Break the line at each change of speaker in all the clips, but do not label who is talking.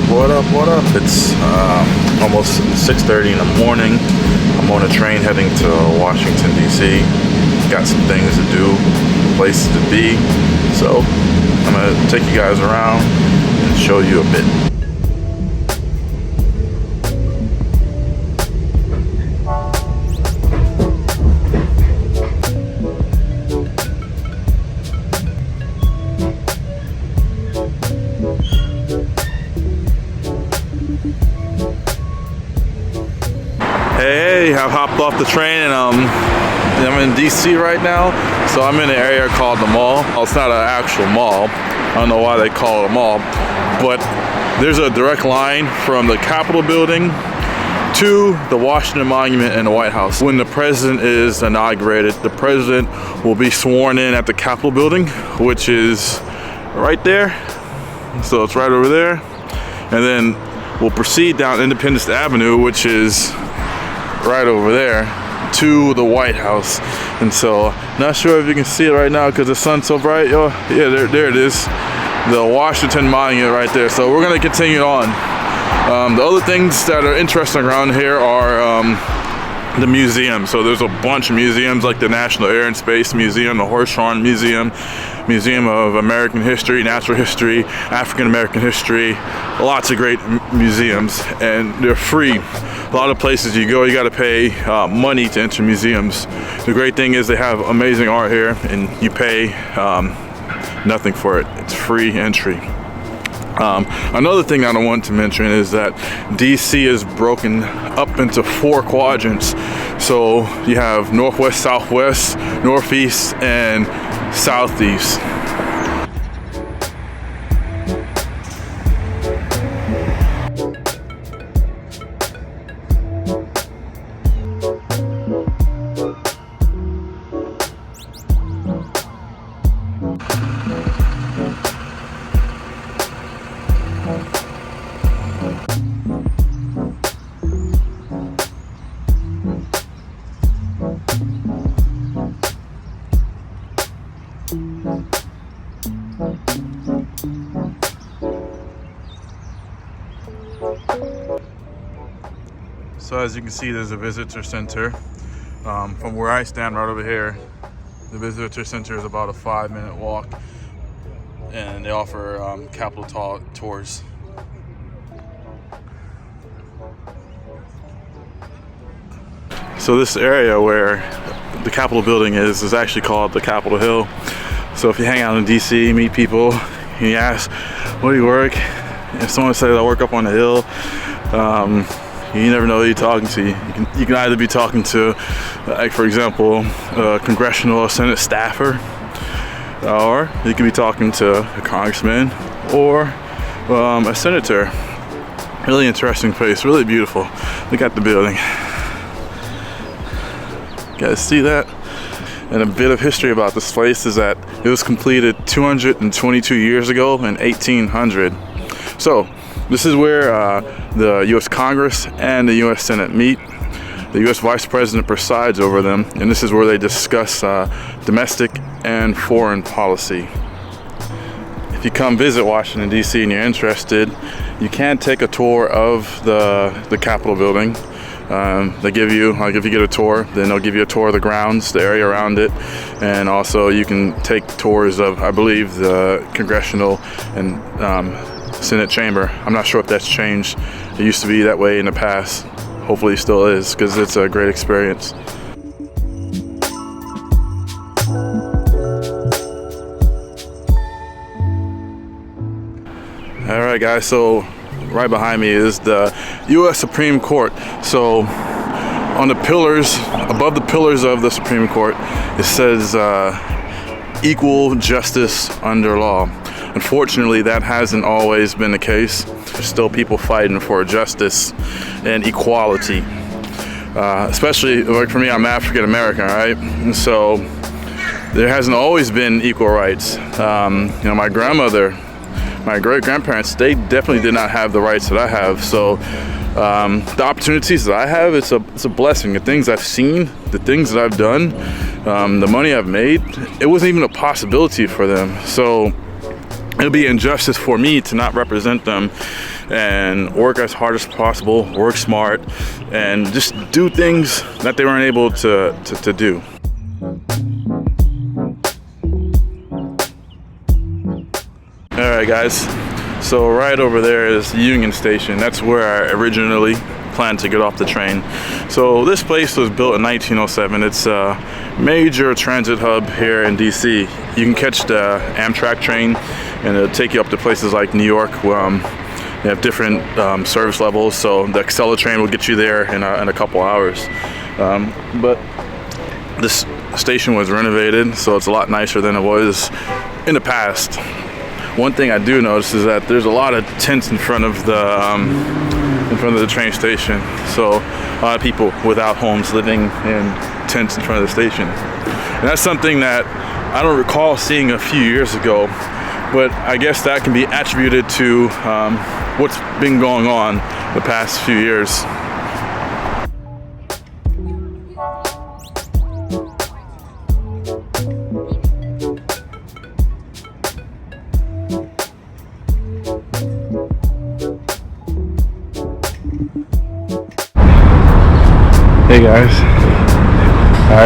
What up, what up? It's almost 6:30 in the morning. I'm on a train heading to Washington, D.C. Got some things to do, places to be. So I'm gonna take you guys around and show you a bit. Hey, I've hopped off the train and I'm in DC right now. So I'm in an area called the Mall. Well, it's not an actual mall. I don't know why they call it a mall, but there's a direct line from the Capitol building to the Washington Monument and the White House. When the president is inaugurated, the president will be sworn in at the Capitol building, which is right there. So it's right over there. And then we'll proceed down Independence Avenue, which is right over there, to the White House. And so, not sure if you can see it right now because the sun's so bright. Oh, yeah, there it is. The Washington Monument right there. So we're gonna continue on. The other things that are interesting around here are the museum. So there's a bunch of museums like the National Air and Space Museum, the Horshorn Museum, Museum of American History, Natural History, African American History, lots of great museums, and they're free. A lot of places you go, you gotta pay money to enter museums. The great thing is they have amazing art here and you pay nothing for it. It's free entry. Another thing I want to mention is that DC is broken up into 4 quadrants. So you have northwest, southwest, northeast, and southeast. So as you can see, there's a visitor center. From where I stand right over here, the visitor center is about a 5-minute walk, and they offer Capitol tours. So this area where the Capitol building is actually called the Capitol Hill. So if you hang out in DC, meet people, and you ask, where do you work? If someone says I work up on the hill, you never know who you're talking to. You can either be talking to, like for example, a congressional or Senate staffer, or you could be talking to a congressman or a senator. Really interesting place, really beautiful. Look at the building. You guys see that? And a bit of history about this place is that it was completed 222 years ago in 1800. So this is where the U.S. Congress and the U.S. Senate meet. The U.S. Vice President presides over them, and this is where they discuss domestic and foreign policy. If you come visit Washington, D.C. and you're interested, you can take a tour of the Capitol building. They give you, like if you get a tour, then they'll give you a tour of the grounds, the area around it, and also you can take tours of, I believe, the Congressional and Senate chamber. I'm not sure if that's changed. It used to be that way in the past. Hopefully it still is, because it's a great experience. All right, guys, so right behind me is the U.S. Supreme Court. So on the pillars, above the pillars of the Supreme Court, it says equal justice under law. Unfortunately, that hasn't always been the case. There's still people fighting for justice and equality. Especially, like for me, I'm African American, right? And so there hasn't always been equal rights. My grandmother, my great-grandparents, they definitely did not have the rights that I have. So the opportunities that I have, it's a blessing. The things I've seen, the things that I've done, the money I've made, it wasn't even a possibility for them. So it'll be injustice for me to not represent them and work as hard as possible, work smart, and just do things that they weren't able to do. All right, guys. So right over there is Union Station. That's where I originally planned to get off the train. So this place was built in 1907. It's a major transit hub here in DC. You can catch the Amtrak train and it'll take you up to places like New York, where they have different service levels. So the Acela train will get you there in a couple hours. But this station was renovated, so it's a lot nicer than it was in the past. One thing I do notice is that there's a lot of tents in front of the train station. So a lot of people without homes living in tents in front of the station. And that's something that I don't recall seeing a few years ago, but I guess that can be attributed to what's been going on the past few years. Hey guys,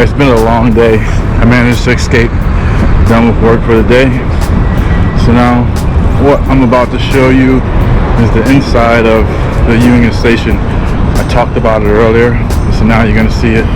it's been a long day. I managed to escape, done with work for the day. So now what I'm about to show you is the inside of the Union Station. I talked about it earlier, so now you're gonna see it.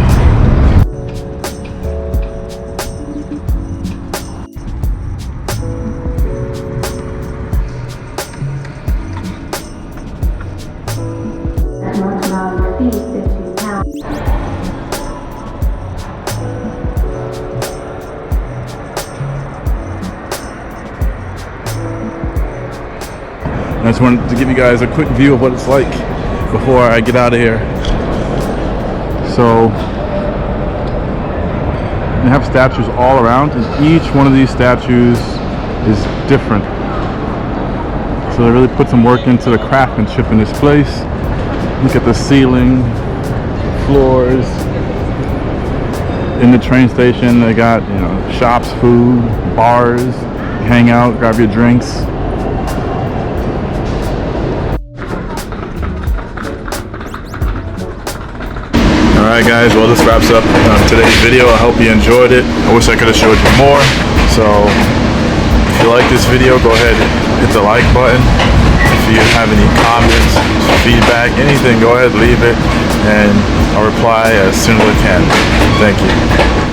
I just wanted to give you guys a quick view of what it's like before I get out of here. So they have statues all around, and each one of these statues is different. So they really put some work into the craftsmanship in this place. Look at the ceiling, floors. In the train station, they got, you know, shops, food, bars, hang out, grab your drinks. Alright guys, well this wraps up today's video. I hope you enjoyed it. I wish I could have showed you more. So if you like this video, go ahead and hit the like button. If you have any comments, feedback, anything, go ahead, leave it, and I'll reply as soon as I can. Thank you.